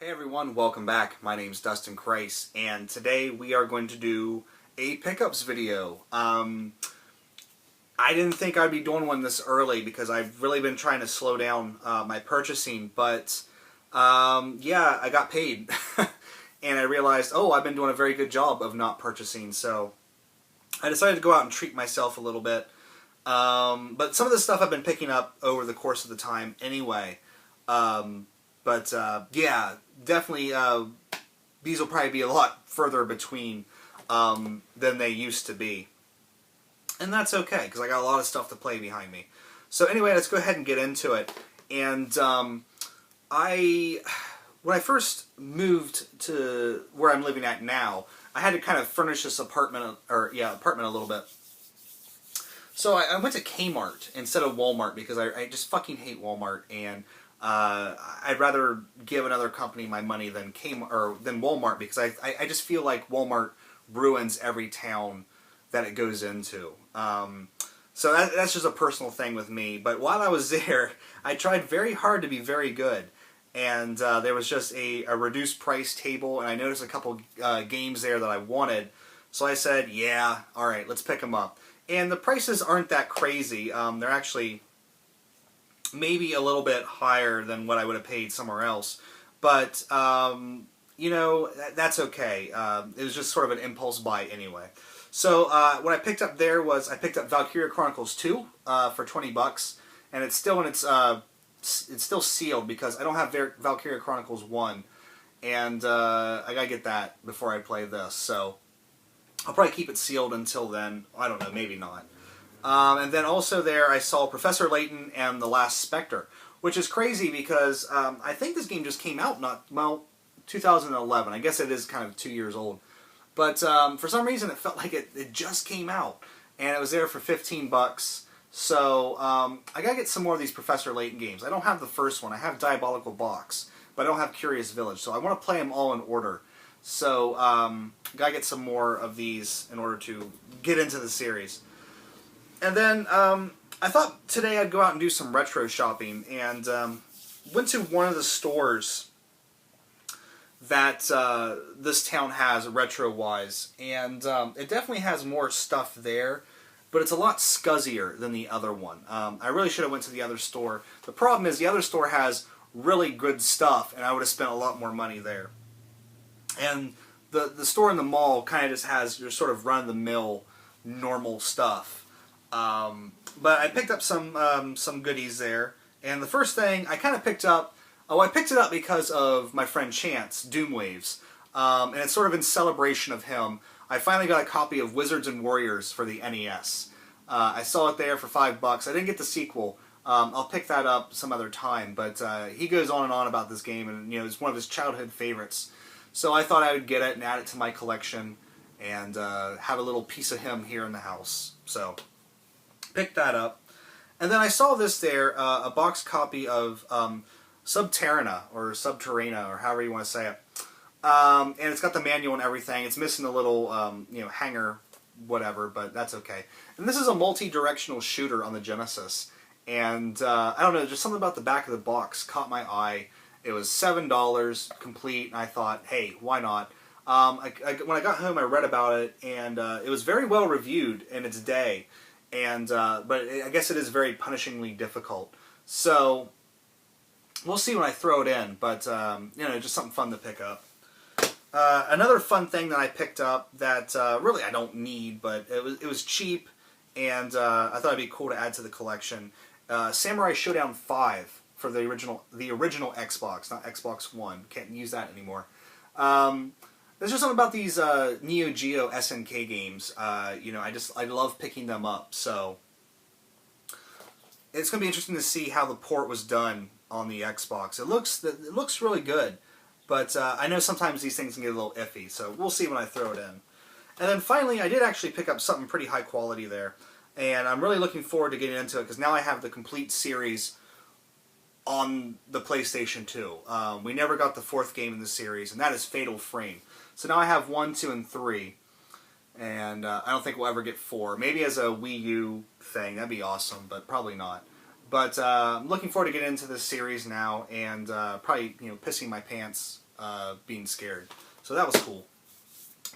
Hey everyone, welcome back. My name's Dustin Kreis, and today we are going to do a pickups video. I didn't think I'd be doing one this early because I've really been trying to slow down my purchasing, but yeah, I got paid. And I realized, oh, I've been doing a very good job of not purchasing, so I decided to go out and treat myself a little bit. But some of this stuff I've been picking up over the course of the time anyway. Yeah, definitely these will probably be a lot further between than they used to be. And that's okay, because I got a lot of stuff to play behind me. So anyway, let's go ahead and get into it. And when I first moved to where I'm living at now, I had to kind of furnish this apartment a little bit. So I went to Kmart instead of Walmart because I just fucking hate Walmart, and I'd rather give another company my money than Walmart, because I just feel like Walmart ruins every town that it goes into. So that's just a personal thing with me. But while I was there, I tried very hard to be very good. And there was just a reduced price table, and I noticed a couple games there that I wanted. So I said, yeah, alright, let's pick them up. And the prices aren't that crazy. They're actually maybe a little bit higher than what I would have paid somewhere else. But, you know, that's okay. It was just sort of an impulse buy anyway. So what I picked up there was, I picked up Valkyria Chronicles II for 20 bucks. And it's still in it's still sealed because I don't have Valkyria Chronicles 1. And I gotta get that before I play this. So I'll probably keep it sealed until then. I don't know, maybe not. And then also there I saw Professor Layton and the Last Specter, which is crazy because I think this game just came out 2011. I guess it is kind of 2 years old. But for some reason it felt like it just came out, and it was there for 15 bucks. So I gotta get some more of these Professor Layton games. I don't have the first one. I have Diabolical Box, but I don't have Curious Village. So I want to play them all in order. So gotta get some more of these in order to get into the series. And then I thought today I'd go out and do some retro shopping, and went to one of the stores that this town has retro-wise, and it definitely has more stuff there, but it's a lot scuzzier than the other one. I really should have went to the other store. The problem is the other store has really good stuff, and I would have spent a lot more money there. And the store in the mall kind of just has your sort of run-of-the-mill normal stuff. But I picked up some goodies there, and the first thing I kind of picked up, I picked it up because of my friend Chance, Doomwaves, and it's sort of in celebration of him. I finally got a copy of Wizards and Warriors for the NES. I saw it there for 5 bucks. I didn't get the sequel. I'll pick that up some other time, but he goes on and on about this game, and you know, it's one of his childhood favorites. So I thought I would get it and add it to my collection, and have a little piece of him here in the house. So picked that up. And then I saw this there, a box copy of Subterranean, or Subterranean, or however you want to say it. And it's got the manual and everything. It's missing a little, you know, hanger, whatever, but that's okay. And this is a multi-directional shooter on the Genesis. And I don't know, just something about the back of the box caught my eye. It was $7 complete, and I thought, hey, why not? When I got home, I read about it, and it was very well reviewed in its day. And but I guess it is very punishingly difficult. So we'll see when I throw it in. But you know, just something fun to pick up. Another fun thing that I picked up that really I don't need, but it was cheap, and I thought it'd be cool to add to the collection. Samurai Shodown 5 for the original Xbox, not Xbox One. Can't use that anymore. There's just something about these Neo Geo SNK games. You know, I love picking them up. So it's going to be interesting to see how the port was done on the Xbox. It looks really good, but I know sometimes these things can get a little iffy. So we'll see when I throw it in. And then finally, I did actually pick up something pretty high quality there, and I'm really looking forward to getting into it because now I have the complete series on the PlayStation 2. We never got the 4th game in the series, and that is Fatal Frame. So now I have 1, 2, and 3, and I don't think we'll ever get 4. Maybe as a Wii U thing, that'd be awesome, but probably not. But I'm looking forward to getting into this series now, and probably, you know, pissing my pants being scared. So that was cool.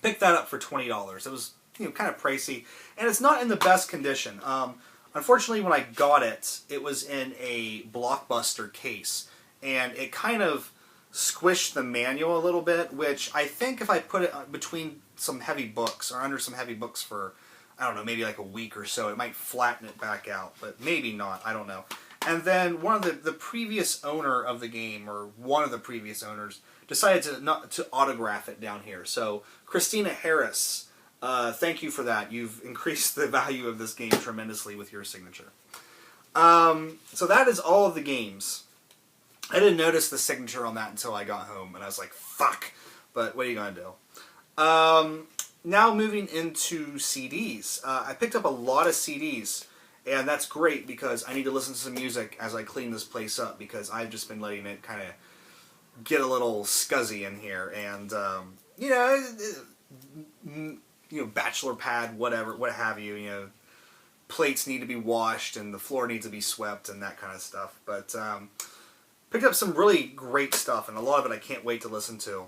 Picked that up for $20. It was kind of pricey, and it's not in the best condition. Unfortunately, when I got it, it was in a Blockbuster case, and it kind of squished the manual a little bit, which I think if I put it between some heavy books or under some heavy books for, I don't know, maybe like a week or so, it might flatten it back out, but maybe not, I don't know. And then one of the previous owner of the game, or one of the previous owners, decided to autograph it down here. So Christina Harris, thank you for that. You've increased the value of this game tremendously with your signature. So that is all of the games. I didn't notice the signature on that until I got home, and I was like, fuck. But what are you going to do? Now moving into CDs. I picked up a lot of CDs, and that's great because I need to listen to some music as I clean this place up, because I've just been letting it kind of get a little scuzzy in here. And, bachelor pad, whatever, what have you, plates need to be washed, and the floor needs to be swept, and that kind of stuff. But, picked up some really great stuff, and a lot of it I can't wait to listen to.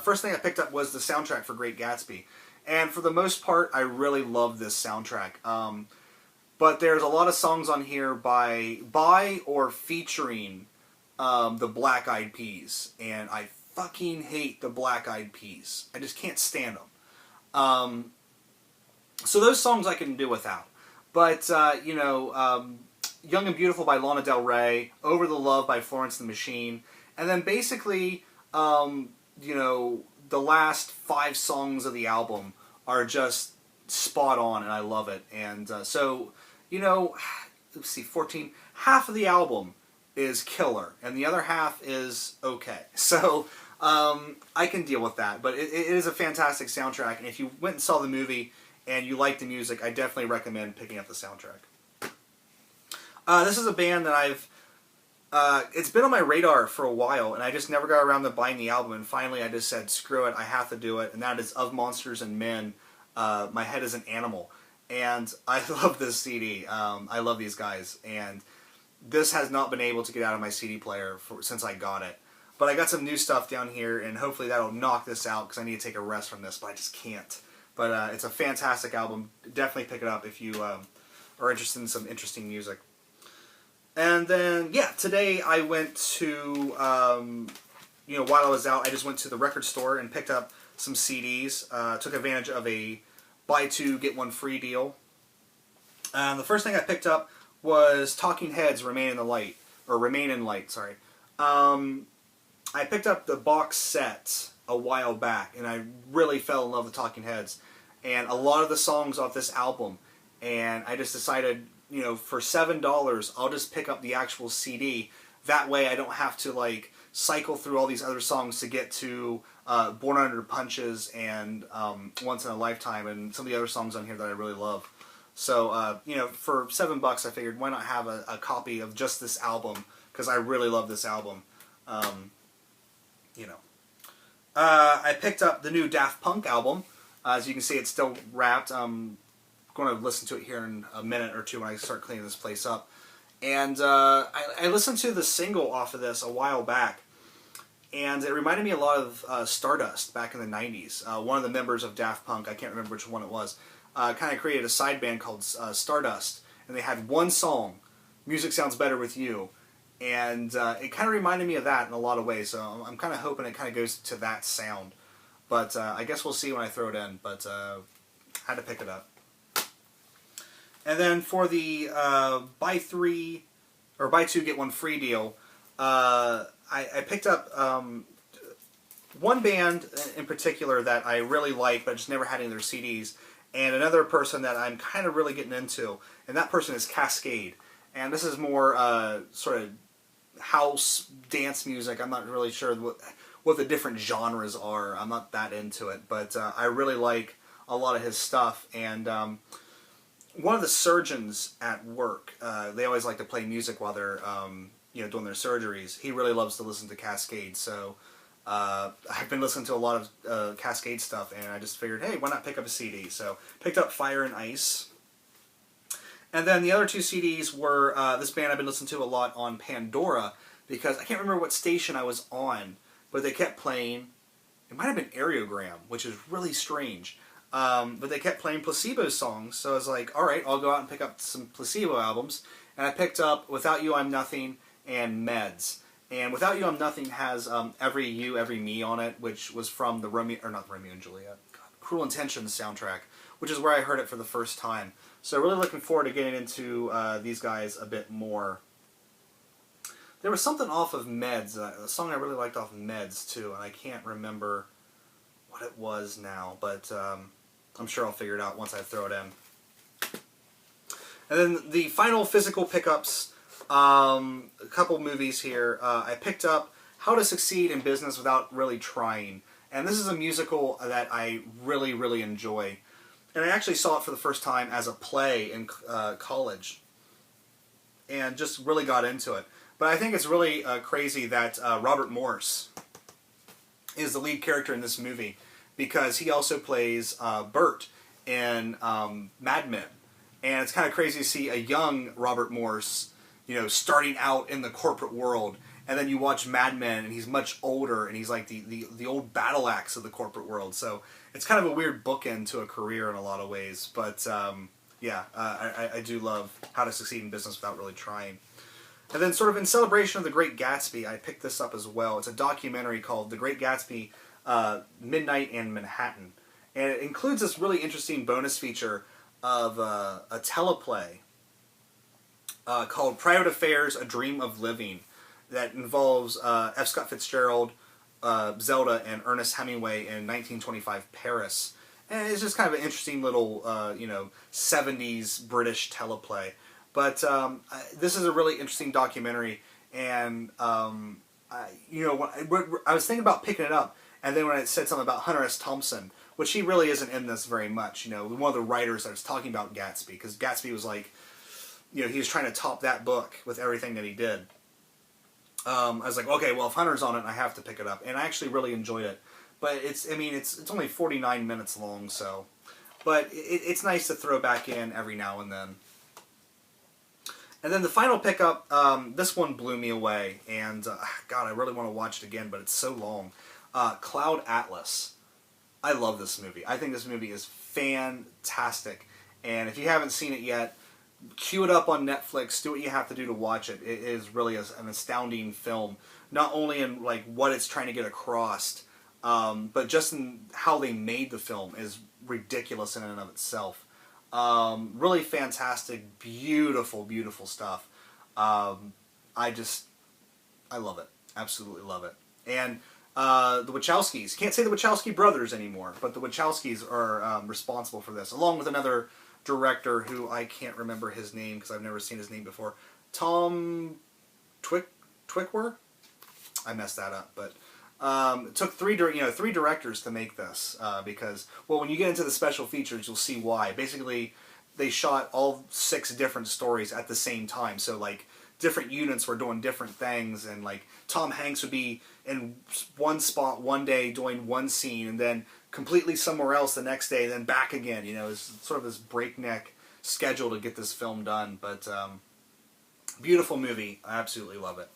First thing I picked up was the soundtrack for Great Gatsby. And for the most part, I really love this soundtrack. But there's a lot of songs on here by or featuring the Black Eyed Peas. And I fucking hate the Black Eyed Peas. I just can't stand them. So those songs I can do without. But, Young and Beautiful by Lana Del Rey, Over the Love by Florence and the Machine, and then basically, the last 5 songs of the album are just spot on, and I love it. And so, let's see, 14, half of the album is killer, and the other half is okay. So, I can deal with that, but it is a fantastic soundtrack, and if you went and saw the movie and you like the music, I definitely recommend picking up the soundtrack. This is a band that it's been on my radar for a while, and I just never got around to buying the album, and finally I just said, screw it, I have to do it, and that is Of Monsters and Men, My Head is an Animal. And I love this CD. I love these guys, and this has not been able to get out of my CD player since I got it. But I got some new stuff down here, and hopefully that'll knock this out, because I need to take a rest from this, but I just can't. But it's a fantastic album. Definitely pick it up if you are interested in some interesting music. And then, today I went to, while I was out, I just went to the record store and picked up some CDs. Took advantage of a buy 2, get 1 free deal. The first thing I picked up was Talking Heads, Remain in Light, sorry. I picked up the box set a while back, and I really fell in love with Talking Heads. And a lot of the songs off this album, and I just decided, for $7, I'll just pick up the actual CD. That way I don't have to, cycle through all these other songs to get to Born Under Punches and Once in a Lifetime and some of the other songs on here that I really love. So, for $7, I figured, why not have a copy of just this album, because I really love this album. I picked up the new Daft Punk album. As you can see, it's still wrapped. I'm going to listen to it here in a minute or two when I start cleaning this place up. And I listened to the single off of this a while back, and it reminded me a lot of Stardust back in the 90s. One of the members of Daft Punk, I can't remember which one it was, kind of created a side band called Stardust, and they had one song, Music Sounds Better With You, and it kind of reminded me of that in a lot of ways, so I'm kind of hoping it kind of goes to that sound. But I guess we'll see when I throw it in, but had to pick it up. And then for the buy 2 get 1 free deal, I picked up one band in particular that I really like, but I just never had any of their CDs, and another person that I'm kind of really getting into, and that person is Cascade. And this is more sort of house dance music. I'm not really sure what the different genres are. I'm not that into it, but I really like a lot of his stuff. And one of the surgeons at work, they always like to play music while they're doing their surgeries. He really loves to listen to Cascade, so I've been listening to a lot of Cascade stuff, and I just figured, hey, why not pick up a CD? So picked up Fire and Ice. And then the other 2 CDs were this band I've been listening to a lot on Pandora, because I can't remember what station I was on, but they kept playing. It might have been Aerogram, which is really strange. But they kept playing Placebo songs, so I was like, all right, I'll go out and pick up some Placebo albums. And I picked up Without You I'm Nothing and Meds. And Without You I'm Nothing has Every You, Every Me on it, which was from the not Romeo and Juliet, Cruel Intentions soundtrack, which is where I heard it for the first time. So really looking forward to getting into these guys a bit more. There was something off of Meds, a song I really liked off of Meds too, and I can't remember what it was now, but I'm sure I'll figure it out once I throw it in. And then the final physical pickups, a couple movies here. I picked up How to Succeed in Business Without Really Trying. And this is a musical that I really, really enjoy. And I actually saw it for the first time as a play in college. And just really got into it. But I think it's really crazy that Robert Morse is the lead character in this movie. Because he also plays Bert in Mad Men. And it's kind of crazy to see a young Robert Morse, starting out in the corporate world. And then you watch Mad Men, and he's much older, and he's like the old battle axe of the corporate world. So it's kind of a weird bookend to a career in a lot of ways. But I do love How to Succeed in Business Without Really Trying. And then sort of in celebration of The Great Gatsby, I picked this up as well. It's a documentary called The Great Gatsby, Midnight in Manhattan. And it includes this really interesting bonus feature of a teleplay called Private Affairs, A Dream of Living, that involves F. Scott Fitzgerald, Zelda, and Ernest Hemingway in 1925 Paris. And it's just kind of an interesting little, 70s British teleplay. But this is a really interesting documentary, and I was thinking about picking it up, and then when it said something about Hunter S. Thompson, which he really isn't in this very much, one of the writers that was talking about Gatsby, because Gatsby was like, he was trying to top that book with everything that he did. I was like, okay, well, if Hunter's on it, I have to pick it up, and I actually really enjoyed it. But it's only 49 minutes long, so, but it's nice to throw back in every now and then. And then the final pickup, this one blew me away, and God, I really want to watch it again, but it's so long. Cloud Atlas. I love this movie. I think this movie is fantastic, and if you haven't seen it yet, queue it up on Netflix. Do what you have to do to watch it. It is really an astounding film, not only in like what it's trying to get across, but just in how they made the film is ridiculous in and of itself. Really fantastic, beautiful, beautiful stuff. I love it. Absolutely love it. And the Wachowskis. Can't say the Wachowski brothers anymore, but the Wachowskis are responsible for this, along with another director who I can't remember his name because I've never seen his name before. Tom Tykwer? I messed that up, but it took three directors to make this because, well, when you get into the special features, you'll see why. Basically, they shot all 6 different stories at the same time, so like different units were doing different things, and like Tom Hanks would be in one spot one day doing one scene, and then completely somewhere else the next day, then back again. It's sort of this breakneck schedule to get this film done, but beautiful movie. I absolutely love it.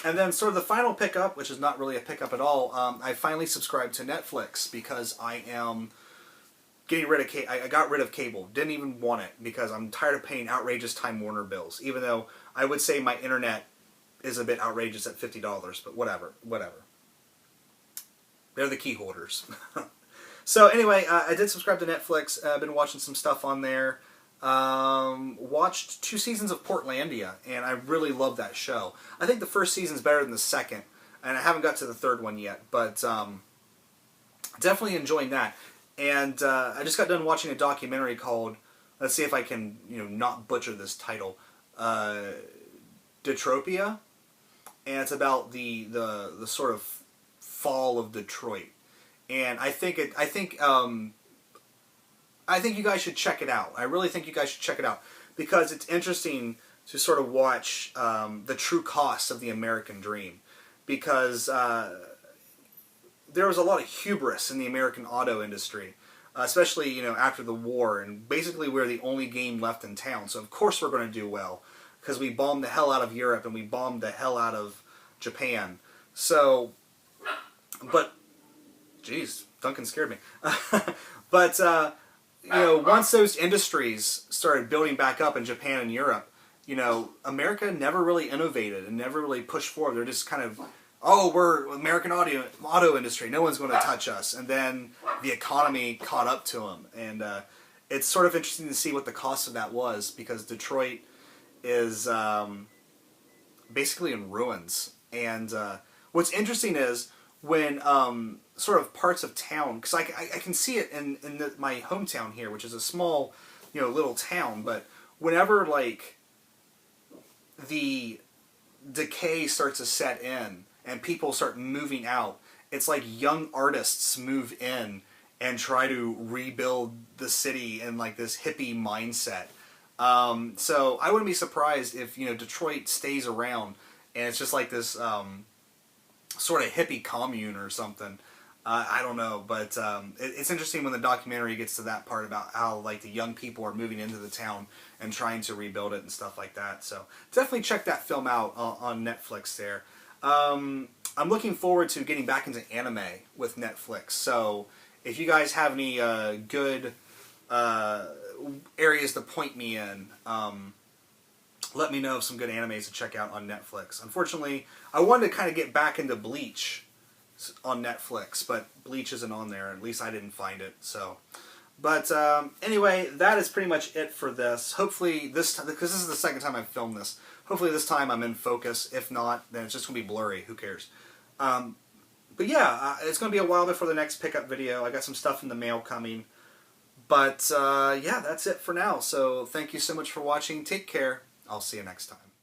And then sort of the final pickup, which is not really a pickup at all, I finally subscribed to Netflix because I am getting rid of I got rid of cable. Didn't even want it because I'm tired of paying outrageous Time Warner bills, even though I would say my internet is a bit outrageous at $50, but whatever. They're the key holders. So anyway, I did subscribe to Netflix. I've been watching some stuff on there. Watched 2 seasons of Portlandia, and I really love that show. I think the first season's better than the second, and I haven't got to the third one yet, but definitely enjoying that. And I just got done watching a documentary called, let's see if I can not butcher this title, Detropia, and it's about the sort of fall of Detroit. And I think you guys should check it out. I really think you guys should check it out because it's interesting to sort of watch the true cost of the American dream, because there was a lot of hubris in the American auto industry, especially after the war, and basically we're the only game left in town. So of course we're going to do well because we bombed the hell out of Europe and we bombed the hell out of Japan. So But, geez, Duncan scared me. But, you know, once those industries started building back up in Japan and Europe, you know, America never really innovated and never really pushed forward. They're just kind of, oh, we're American auto industry. No one's going to touch us. And then the economy caught up to them. And it's sort of interesting to see what the cost of that was, because Detroit is basically in ruins. And what's interesting is when sort of parts of town, because I can see it in my hometown here, which is a small, you know, little town, but whenever, like, the decay starts to set in and people start moving out, it's like young artists move in and try to rebuild the city in like this hippie mindset. So I wouldn't be surprised if, you know, Detroit stays around and it's just like this sort of hippie commune or something. I don't know, but it's interesting when the documentary gets to that part about how, like, the young people are moving into the town and trying to rebuild it and stuff like that. So definitely check that film out on Netflix there. I'm looking forward to getting back into anime with Netflix. So if you guys have any good areas to point me in, let me know of some good animes to check out on Netflix. Unfortunately, I wanted to kind of get back into Bleach on Netflix, but Bleach isn't on there. At least I didn't find it. So, but anyway, that is pretty much it for this. Hopefully this time, because this is the second time I've filmed this, hopefully this time I'm in focus. If not, then it's just going to be blurry. Who cares? But yeah, it's going to be a while before the next pickup video. I got some stuff in the mail coming. But yeah, that's it for now. So thank you so much for watching. Take care. I'll see you next time.